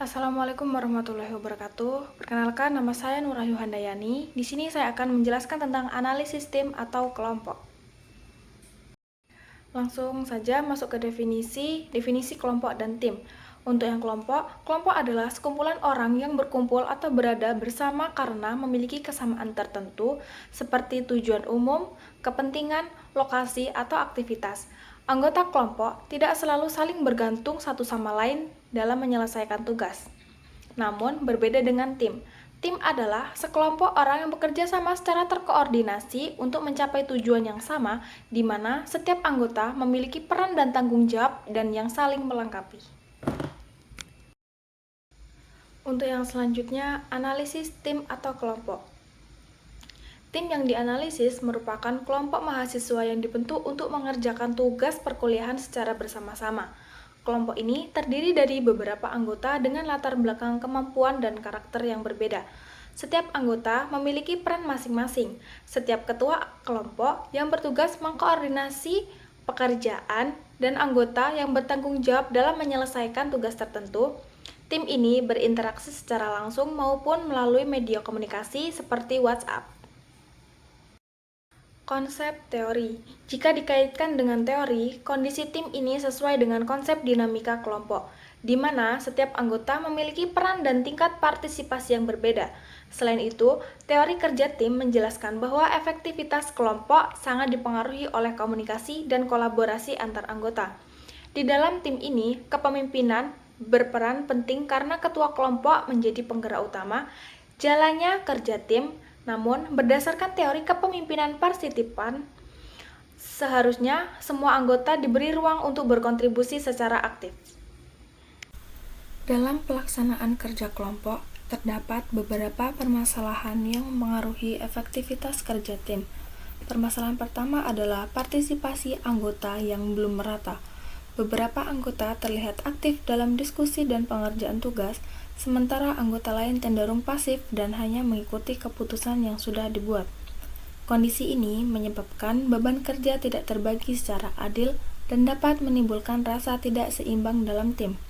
Assalamualaikum warahmatullahi wabarakatuh. Perkenalkan, nama saya Nurayu Handayani. Di sini saya akan menjelaskan tentang analisis tim atau kelompok. Langsung saja masuk ke definisi kelompok dan tim. Untuk yang kelompok adalah sekumpulan orang yang berkumpul atau berada bersama karena memiliki kesamaan tertentu seperti tujuan umum, kepentingan, lokasi, atau aktivitas. Anggota kelompok tidak selalu saling bergantung satu sama lain dalam menyelesaikan tugas. Namun, berbeda dengan tim. Tim adalah sekelompok orang yang bekerja sama secara terkoordinasi untuk mencapai tujuan yang sama, di mana setiap anggota memiliki peran dan tanggung jawab dan yang saling melengkapi. Untuk yang selanjutnya, analisis tim atau kelompok. Tim yang dianalisis merupakan kelompok mahasiswa yang dibentuk untuk mengerjakan tugas perkuliahan secara bersama-sama. Kelompok ini terdiri dari beberapa anggota dengan latar belakang kemampuan dan karakter yang berbeda. Setiap anggota memiliki peran masing-masing. Setiap ketua kelompok yang bertugas mengkoordinasi pekerjaan dan anggota yang bertanggung jawab dalam menyelesaikan tugas tertentu. Tim ini berinteraksi secara langsung maupun melalui media komunikasi seperti WhatsApp. Konsep teori. Jika dikaitkan dengan teori, kondisi tim ini sesuai dengan konsep dinamika kelompok, di mana setiap anggota memiliki peran dan tingkat partisipasi yang berbeda. Selain itu, teori kerja tim menjelaskan bahwa efektivitas kelompok sangat dipengaruhi oleh komunikasi dan kolaborasi antar anggota. Di dalam tim ini, kepemimpinan berperan penting karena ketua kelompok menjadi penggerak utama jalannya kerja tim. Namun, berdasarkan teori kepemimpinan partisipan, seharusnya semua anggota diberi ruang untuk berkontribusi secara aktif. Dalam pelaksanaan kerja kelompok, terdapat beberapa permasalahan yang mempengaruhi efektivitas kerja tim. Permasalahan pertama adalah partisipasi anggota yang belum merata. Beberapa anggota terlihat aktif dalam diskusi dan pengerjaan tugas, sementara anggota lain cenderung pasif dan hanya mengikuti keputusan yang sudah dibuat. Kondisi ini menyebabkan beban kerja tidak terbagi secara adil dan dapat menimbulkan rasa tidak seimbang dalam tim.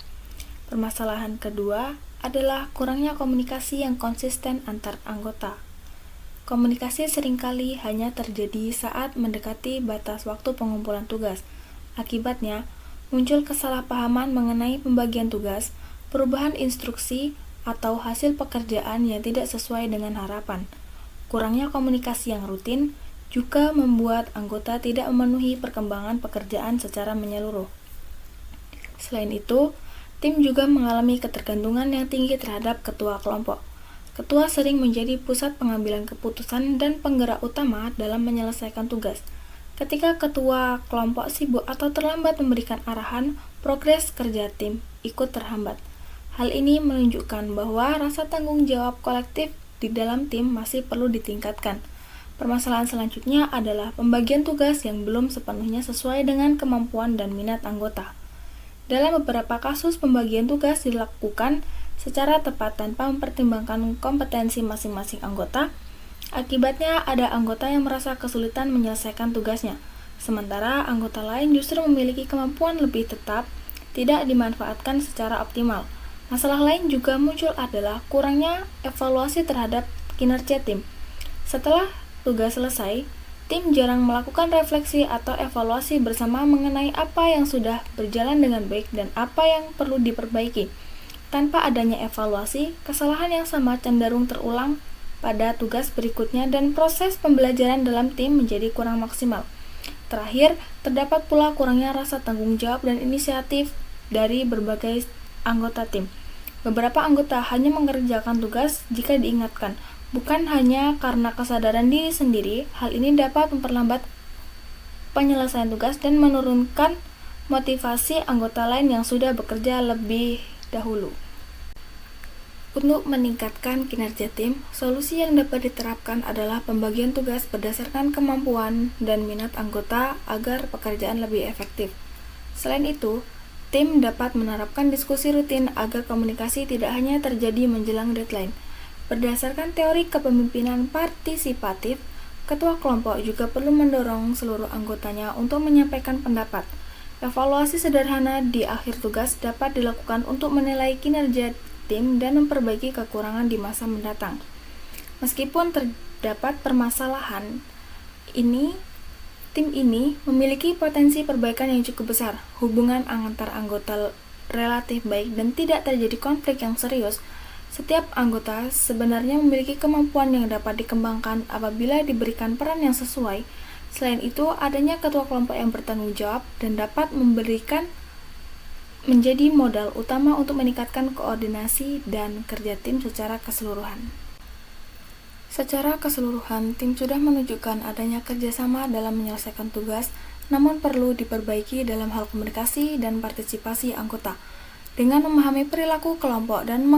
Permasalahan kedua adalah kurangnya komunikasi yang konsisten antar anggota. Komunikasi seringkali hanya terjadi saat mendekati batas waktu pengumpulan tugas. Akibatnya, muncul kesalahpahaman mengenai pembagian tugas, perubahan instruksi, atau hasil pekerjaan yang tidak sesuai dengan harapan. Kurangnya komunikasi yang rutin juga membuat anggota tidak memenuhi perkembangan pekerjaan secara menyeluruh. Selain itu, tim juga mengalami ketergantungan yang tinggi terhadap ketua kelompok. Ketua sering menjadi pusat pengambilan keputusan dan penggerak utama dalam menyelesaikan tugas. Ketika ketua kelompok sibuk atau terlambat memberikan arahan, progres kerja tim ikut terhambat. Hal ini menunjukkan bahwa rasa tanggung jawab kolektif di dalam tim masih perlu ditingkatkan. Permasalahan selanjutnya adalah pembagian tugas yang belum sepenuhnya sesuai dengan kemampuan dan minat anggota. Dalam beberapa kasus, pembagian tugas dilakukan secara tepat tanpa mempertimbangkan kompetensi masing-masing anggota. Akibatnya, ada anggota yang merasa kesulitan menyelesaikan tugasnya, sementara anggota lain justru memiliki kemampuan lebih tetap tidak dimanfaatkan secara optimal. Masalah lain juga muncul adalah kurangnya evaluasi terhadap kinerja tim. Setelah tugas selesai, tim jarang melakukan refleksi atau evaluasi bersama mengenai apa yang sudah berjalan dengan baik dan apa yang perlu diperbaiki. Tanpa adanya evaluasi, kesalahan yang sama cenderung terulang pada tugas berikutnya dan proses pembelajaran dalam tim menjadi kurang maksimal. Terakhir, terdapat pula kurangnya rasa tanggung jawab dan inisiatif dari berbagai anggota tim. Beberapa anggota hanya mengerjakan tugas jika diingatkan, bukan hanya karena kesadaran diri sendiri. Hal ini dapat memperlambat penyelesaian tugas dan menurunkan motivasi anggota lain yang sudah bekerja lebih dahulu. Untuk meningkatkan kinerja tim, solusi yang dapat diterapkan adalah pembagian tugas berdasarkan kemampuan dan minat anggota agar pekerjaan lebih efektif. Selain itu, tim dapat menerapkan diskusi rutin agar komunikasi tidak hanya terjadi menjelang deadline. Berdasarkan teori kepemimpinan partisipatif, ketua kelompok juga perlu mendorong seluruh anggotanya untuk menyampaikan pendapat. Evaluasi sederhana di akhir tugas dapat dilakukan untuk menilai kinerja tim dan memperbaiki kekurangan di masa mendatang. Meskipun terdapat permasalahan tim ini memiliki potensi perbaikan yang cukup besar. Hubungan antar anggota relatif baik dan tidak terjadi konflik yang serius. Setiap anggota sebenarnya memiliki kemampuan yang dapat dikembangkan apabila diberikan peran yang sesuai. Selain itu, adanya ketua kelompok yang bertanggung jawab dan dapat menjadi modal utama untuk meningkatkan koordinasi dan kerja tim secara keseluruhan. Secara keseluruhan, tim sudah menunjukkan adanya kerjasama dalam menyelesaikan tugas, namun perlu diperbaiki dalam hal komunikasi dan partisipasi anggota. Dengan memahami perilaku kelompok dan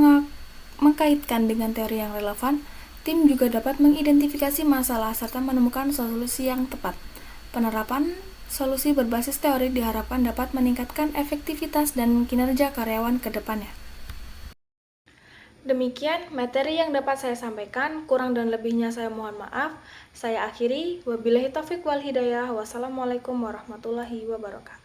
mengkaitkan dengan teori yang relevan, tim juga dapat mengidentifikasi masalah serta menemukan solusi yang tepat. Penerapan solusi berbasis teori diharapkan dapat meningkatkan efektivitas dan kinerja karyawan ke depannya. Demikian materi yang dapat saya sampaikan, kurang dan lebihnya saya mohon maaf. Saya akhiri, wabillahi taufiq wal hidayah, wassalamualaikum warahmatullahi wabarakatuh.